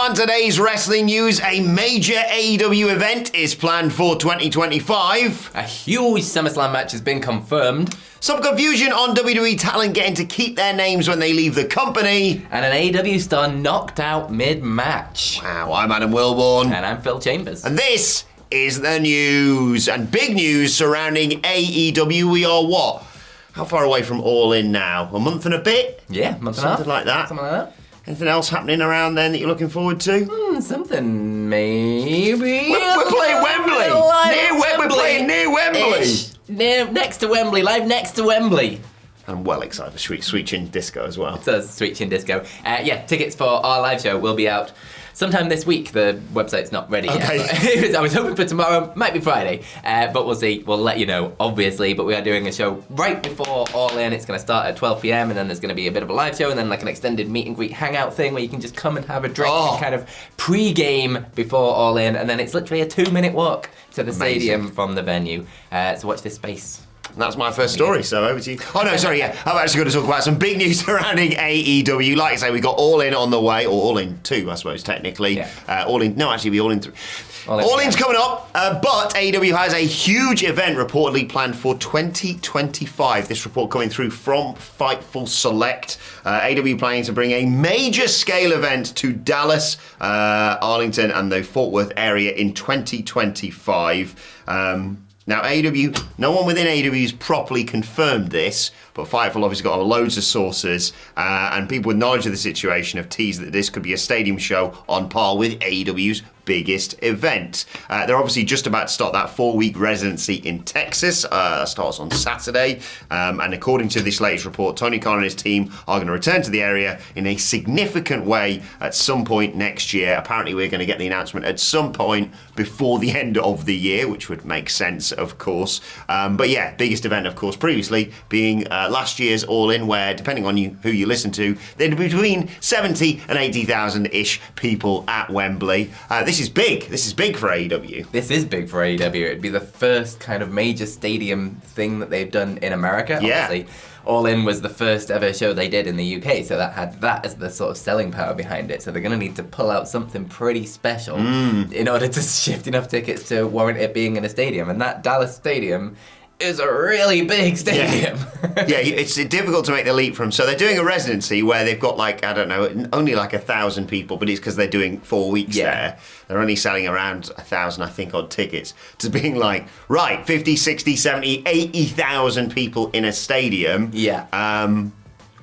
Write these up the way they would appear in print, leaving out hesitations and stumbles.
On today's wrestling news, a major AEW event is planned for 2025. A huge SummerSlam match has been confirmed. Some confusion on WWE talent getting to keep their names when they leave the company. And an AEW star knocked out mid-match. Wow, I'm Adam Wilborn. And I'm Phil Chambers. And this is the news. And big news surrounding AEW. We are what? How far away from All In now? A month and a bit? Yeah, month and a half. Something like that. Something like that. Anything else happening around then that you're looking forward to? Something maybe. We're playing Wembley. We're playing near Wembley. Next to Wembley, live next to Wembley. I'm well excited for Sweet Chin Disco as well. So Sweet Chin Disco. Tickets for our live show will be out sometime this week. The website's not ready yet. I was hoping for tomorrow, might be Friday, but we'll see. We'll let you know, obviously. But we are doing a show right before All In. It's going to start at 12 p.m. and then there's going to be a bit of a live show and then like an extended meet and greet hangout thing where you can just come and have a drink and kind of pre-game before All In. And then it's literally a 2-minute walk to the stadium from the venue. So watch this space. That's my first story, so over to you. Oh, no, sorry, yeah. I'm actually going to talk about some big news surrounding AEW. Like I say, we got All In on the way, or All In 2, I suppose, technically. Yeah. All In 3. All In's coming up, but AEW has a huge event reportedly planned for 2025. This report coming through from Fightful Select. AEW planning to bring a major scale event to Dallas, Arlington, and the Fort Worth area in 2025. Now, AEW, no one within AEW has properly confirmed this, but Fightful obviously got loads of sources, and people with knowledge of the situation have teased that this could be a stadium show on par with AEW's biggest event. They're obviously just about to start that 4-week residency in Texas. That starts on Saturday, and according to this latest report, Tony Khan and his team are going to return to the area in a significant way at some point next year. Apparently, we're going to get the announcement at some point before the end of the year, which would make sense, of course. But yeah, biggest event, of course, previously being last year's All In, where, depending on who you listen to, there'd be between 70 and 80,000-ish people at Wembley. This is big. This is big for AEW. This is big for AEW. It'd be the first kind of major stadium thing that they've done in America. Yeah. Obviously, All In was the first ever show they did in the UK, so that had that as the sort of selling power behind it. So they're going to need to pull out something pretty special in order to shift enough tickets to warrant it being in a stadium. And that Dallas stadium is a really big stadium. Yeah, it's difficult to make the leap from. So they're doing a residency where they've got only 1,000 people, but it's because they're doing 4 weeks there. They're only selling around 1,000, I think, odd tickets, to being like, right, 50, 60, 70, 80,000 people in a stadium. Yeah.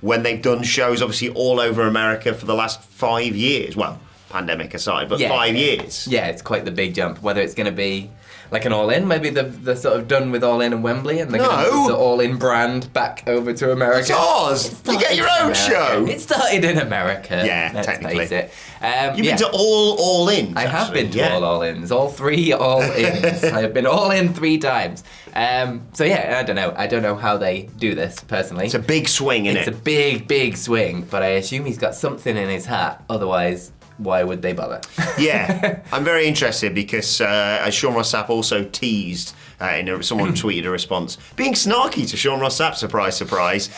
When they've done shows, obviously, all over America for the last 5 years. Well, pandemic aside, but 5 years. Yeah, it's quite the big jump. Whether it's going to be like an All In, maybe they're sort of done with All In and Wembley, and they're going to move the All In brand back over to America. It's ours. You get your own show. It started in America. Yeah, let's technically. face it. You've been to All Ins. I have been to All Ins, all 3 All Ins. I have been All In 3 times. So yeah, I don't know how they do this personally. It's a big swing, isn't it? It's a big swing, but I assume he's got something in his hat. Otherwise, why would they bother? Yeah, I'm very interested because as Sean Ross Sapp also teased, someone tweeted a response, being snarky to Sean Ross Sapp, surprise,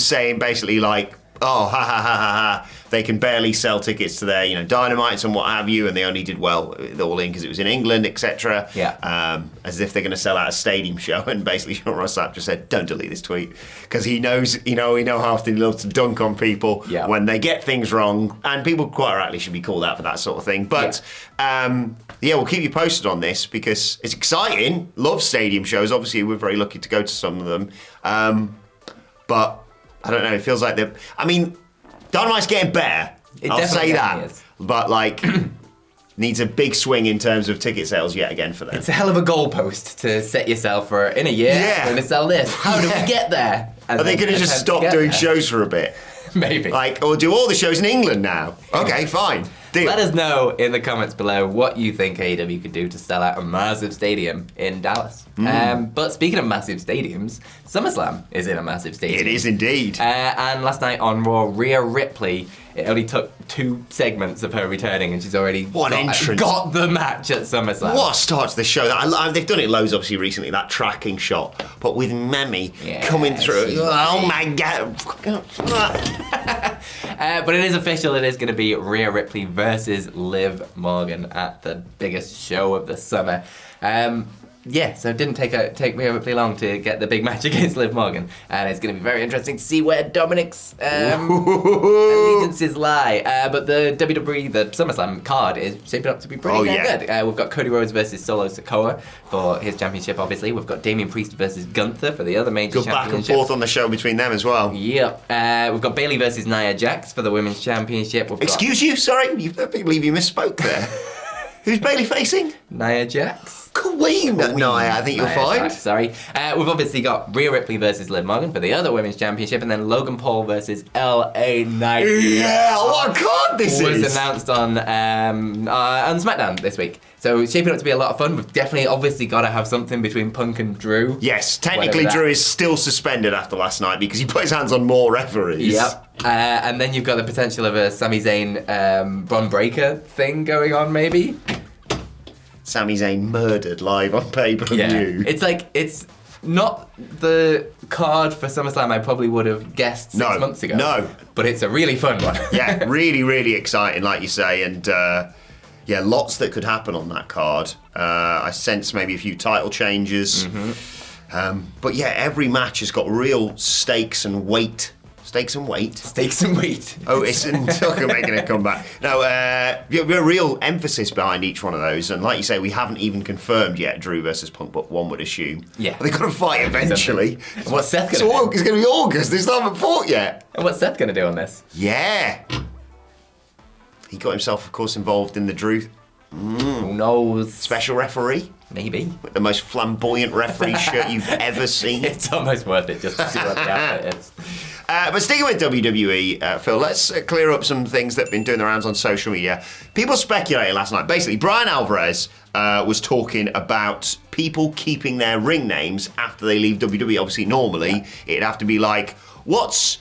saying basically like, oh, ha, they can barely sell tickets to their, Dynamites and what have you, and they only did well with All In because it was in England, etc. Yeah. As if they're going to sell out a stadium show, and basically Sean Ross Sapp just said, don't delete this tweet, because he knows, how often he loves to dunk on people when they get things wrong, and people quite rightly should be called out for that sort of thing. But we'll keep you posted on this because it's exciting. Love stadium shows. Obviously, we're very lucky to go to some of them, but I don't know, it feels like Dynamite's getting better. I'll say that. Is. But needs a big swing in terms of ticket sales yet again for them. It's a hell of a goalpost to set yourself for in a year. Yeah. We're going to sell this. How do we get there? Are they going to just stop doing shows for a bit? Maybe. Or do all the shows in England now? Okay, fine. Deal. Let us know in the comments below what you think AEW could do to sell out a massive stadium in Dallas. But speaking of massive stadiums, SummerSlam is in a massive stadium. It is indeed. And last night on Raw, Rhea Ripley, it only took 2 segments of her returning and she's already got the match at SummerSlam. What starts the show? They've done it loads obviously recently, that tracking shot, but with Memmy coming through. Oh my God. But it is official. It is going to be Rhea Ripley versus Liv Morgan at the biggest show of the summer. So it didn't take Rhea Ripley long to get the big match against Liv Morgan, and it's going to be very interesting to see where Dominic's allegiances lie. But the WWE, the SummerSlam card is shaping up to be pretty good. We've got Cody Rhodes versus Solo Sikoa for his championship, obviously. We've got Damian Priest versus Gunther for the other major Good championship. back and forth on the show between them as well. Yep. We've got Bayley versus Nia Jax for the women's championship. Excuse you? Sorry? I believe you misspoke there. Who's Bayley facing? Nia Jax. Queen. No, I think you're fine. Sorry. We've obviously got Rhea Ripley versus Liv Morgan for the other women's championship, and then Logan Paul versus LA Knight. Yeah, what a card this is! Was announced on SmackDown this week. So it's shaping up to be a lot of fun. We've definitely, obviously, got to have something between Punk and Drew. Yes, technically Drew is still suspended after last night because he put his hands on more referees. Yep. And then you've got the potential of a Sami Zayn, Bron Breakker thing going on, maybe. Sami Zayn murdered live on pay-per-view. Yeah. It's not the card for SummerSlam I probably would have guessed 6 months ago. No. But it's a really fun one. Yeah, really, really exciting, like you say. And lots that could happen on that card. I sense maybe a few title changes. Mm-hmm. But yeah, every match has got real stakes and weight. Stakes and weight. Oh, it's Tucker making a comeback. No, a real emphasis behind each one of those. And like you say, we haven't even confirmed yet Drew versus Punk, but one would assume. Yeah. They've got to fight eventually. What's Seth going to do? It's going to be August. They still haven't fought yet. And what's Seth going to do on this? Yeah. He got himself, of course, involved in the Drew. Who knows? Special referee. Maybe. With the most flamboyant referee shirt you've ever seen. It's almost worth it just to see what the outfit is. But sticking with WWE, Phil, let's clear up some things that have been doing the rounds on social media. People speculated last night. Basically, Brian Alvarez was talking about people keeping their ring names after they leave WWE. Obviously, normally, it'd have to be like, what's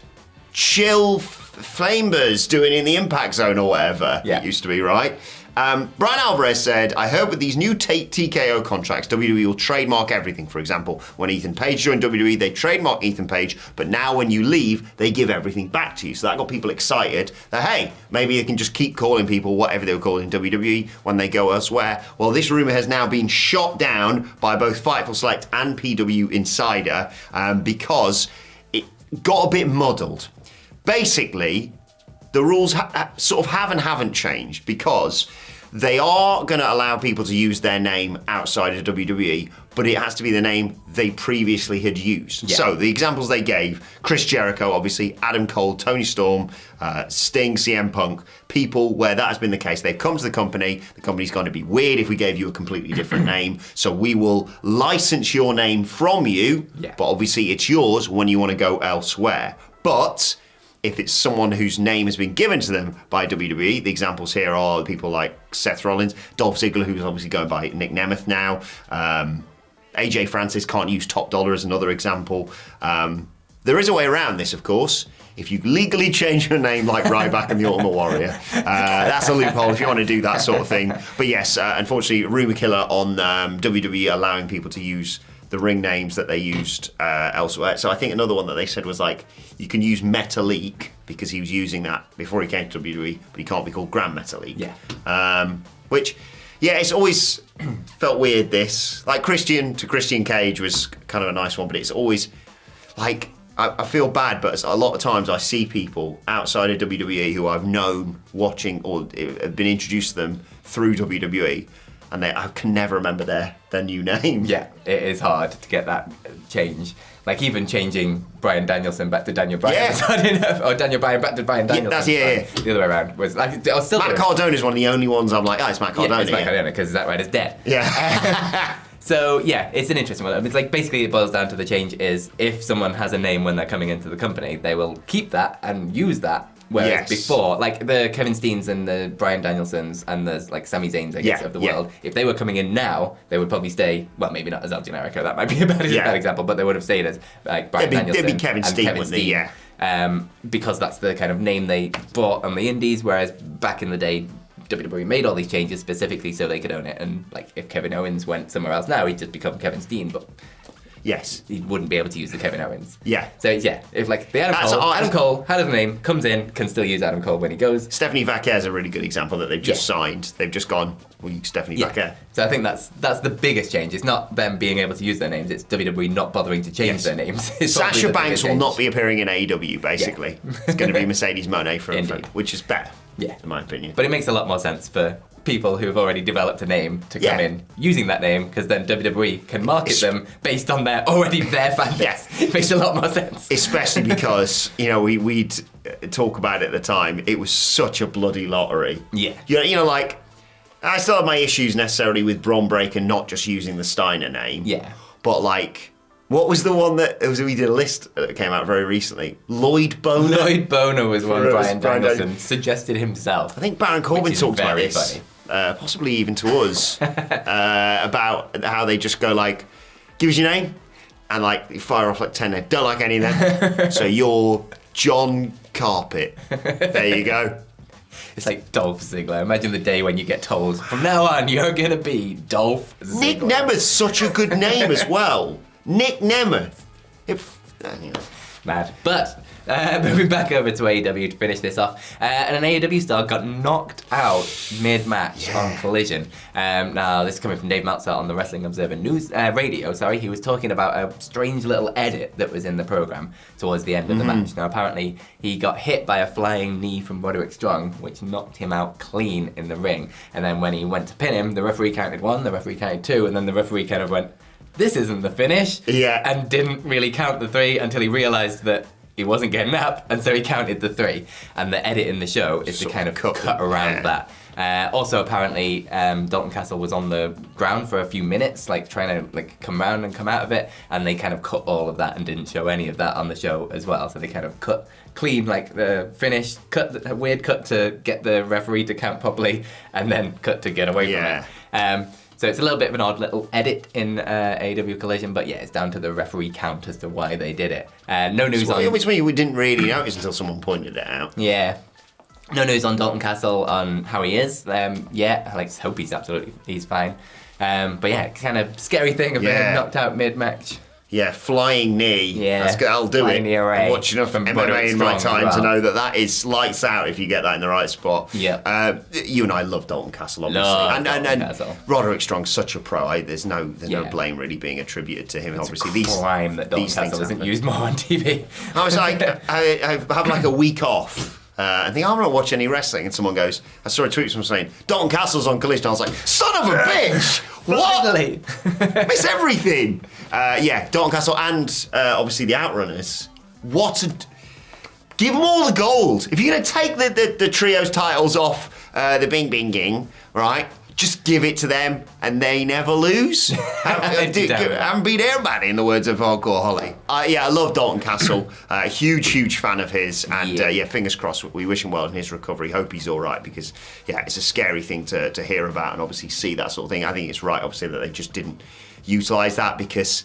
Chill Flamebers doing in the Impact Zone or whatever? Yeah. It used to be, right? Brian Alvarez said, I heard with these new TKO contracts, WWE will trademark everything. For example, when Ethan Page joined WWE, they trademarked Ethan Page, but now when you leave, they give everything back to you. So that got people excited that, hey, maybe they can just keep calling people whatever they were calling WWE when they go elsewhere. Well, this rumor has now been shot down by both Fightful Select and PW Insider because it got a bit muddled. Basically, the rules sort of have and haven't changed because they are going to allow people to use their name outside of WWE, but it has to be the name they previously had used. Yeah. So the examples they gave, Chris Jericho, obviously, Adam Cole, Tony Storm, Sting, CM Punk, people where that has been the case. They've come to the company's going to be weird if we gave you a completely different name, so we will license your name from you, but obviously it's yours when you want to go elsewhere. But if it's someone whose name has been given to them by WWE, the examples here are people like Seth Rollins, Dolph Ziggler, who's obviously going by Nick Nemeth now. AJ Francis can't use Top Dollar as another example. There is a way around this, of course. If you legally change your name like Ryback and the Ultimate Warrior, that's a loophole if you want to do that sort of thing. But yes, unfortunately, rumor killer on WWE allowing people to use the ring names that they used elsewhere. So I think another one that they said was like, you can use Metalik because he was using that before he came to WWE, but he can't be called Grand Metalik. Yeah. Which, yeah, it's always felt weird, this. Like Christian to Christian Cage was kind of a nice one, but it's always like, I feel bad, but a lot of times I see people outside of WWE who I've known watching or have been introduced to them through WWE, and I can never remember their new name. Yeah, it is hard to get that change. Like even changing Bryan Danielson back to Daniel Bryan was hard enough, or Daniel Bryan back to Bryan Danielson. The other way around was like, I was still Matt Cardona is one of the only ones I'm like, it's Matt Cardona. Yeah, it's Matt Cardona because Zack Ryder's dead. Yeah. So yeah, it's an interesting one. I mean, it's like basically it boils down to the change is if someone has a name when they're coming into the company, they will keep that and use that. Whereas before, like the Kevin Steens and the Bryan Danielsons and the like Sami Zayns, I guess, of the world, if they were coming in now, they would probably stay. Well, maybe not as El Generico. That might be a bad example, but they would have stayed as like Bryan Danielson. They'd be Kevin Steen, wouldn't they? Yeah. Because that's the kind of name they bought on the Indies. Whereas back in the day, WWE made all these changes specifically so they could own it. And like if Kevin Owens went somewhere else now, he'd just become Kevin Steen. But Yes. he wouldn't be able to use the Kevin Owens. Yeah. So yeah, if like the Adam Cole had his name, comes in, can still use Adam Cole when he goes. Stephanie Vaquer is a really good example that they've just signed. They've just gone, well, you Stephanie Vaquer. So I think that's the biggest change. It's not them being able to use their names, it's WWE not bothering to change their names. Sasha Banks will not be appearing in AEW, basically. It's going to be Mercedes Moné, which is better, in my opinion. But it makes a lot more sense for people who've already developed a name to come in using that name, because then WWE can market them based on their fan base. It makes a lot more sense. Especially because, we'd talk about it at the time, it was such a bloody lottery. Yeah. Like, I still have my issues necessarily with Bron Breakker not just using the Steiner name. Yeah. But like, what was the one we did a list that came out very recently? Lloyd Boner? Lloyd Boner was one Bryan Danielson suggested himself. I think Baron Corbin talked about this. Funny. Possibly even to us, about how they just go like, give us your name, and like fire off like 10 names. Don't like any of them. So you're John Carpet. There you go. It's like Dolph Ziggler. Imagine the day when you get told, from now on, you're going to be Dolph Ziggler. Nick Nemeth's such a good name as well. Nick Nemeth. Mad. But moving back over to AEW to finish this off, and an AEW star got knocked out mid-match on Collision. Now, this is coming from Dave Meltzer on the Wrestling Observer News Radio. He was talking about a strange little edit that was in the program towards the end of the match. Now, apparently, he got hit by a flying knee from Roderick Strong, which knocked him out clean in the ring. And then when he went to pin him, the referee counted 1, the referee counted 2, and then the referee kind of went, this isn't the finish, and didn't really count the 3 until he realised that he wasn't getting up, and so he counted the 3. And the edit in the show is to kind of cut around that. Also, apparently, Dalton Castle was on the ground for a few minutes, like trying to come around and come out of it, and they kind of cut all of that and didn't show any of that on the show as well. So they kind of cut clean, the finish, a weird cut to get the referee to count properly, and then cut to get away from it. So it's a little bit of an odd little edit in AEW Collision, but it's down to the referee count as to why they did it. No news on... Which we didn't really notice until someone pointed it out. Yeah. No news on Dalton Castle on how he is. I hope he's fine. But kind of scary thing of being knocked out mid-match. Yeah, flying knee. Yeah, I'll do it. I'm watching enough MMA in my time to know that is lights out if you get that in the right spot. Yeah. You and I love Dalton Castle, obviously. And Roderick Strong's such a pro. There's no blame really being attributed to him. It's obviously, a crime that Dalton Castle isn't used more on TV. I was like, I have like a week off. I think I'm not watching any wrestling, and someone goes, I saw a tweet from someone saying, Dalton Castle's on Collision. I was like, son of a bitch! What? Miss everything! Dalton Castle and obviously the Outrunners. Give them all the gold. If you're going to take the trios titles off the Bing Bing Ging, right? Just give it to them, and they never lose. Haven't beat everybody, in the words of Hardcore Holly. I love Dalton Castle. Huge fan of his, and fingers crossed. We wish him well in his recovery. Hope he's all right, because it's a scary thing to hear about and obviously see that sort of thing. I think it's right, obviously, that they just didn't utilise that, because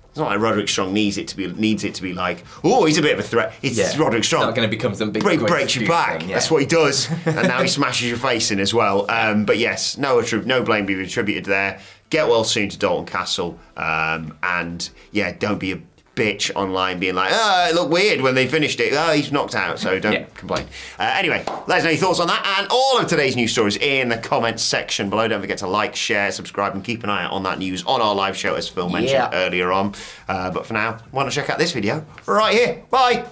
it's not like Roderick Strong needs it to be like, oh, he's a bit of a threat. It's Roderick Strong. It's not going to become some big breaks your back. Thing, That's what he does, and now he smashes your face in as well. But yes, no blame being attributed there. Get well soon to Dalton Castle, and don't be a bitch online being like, it looked weird when they finished it. He's knocked out, so don't complain. Anyway, let us know your thoughts on that and all of today's news stories in the comments section below. Don't forget to like, share, subscribe, and keep an eye out on that news on our live show, as Phil mentioned earlier on. But for now, why not check out this video right here? Bye!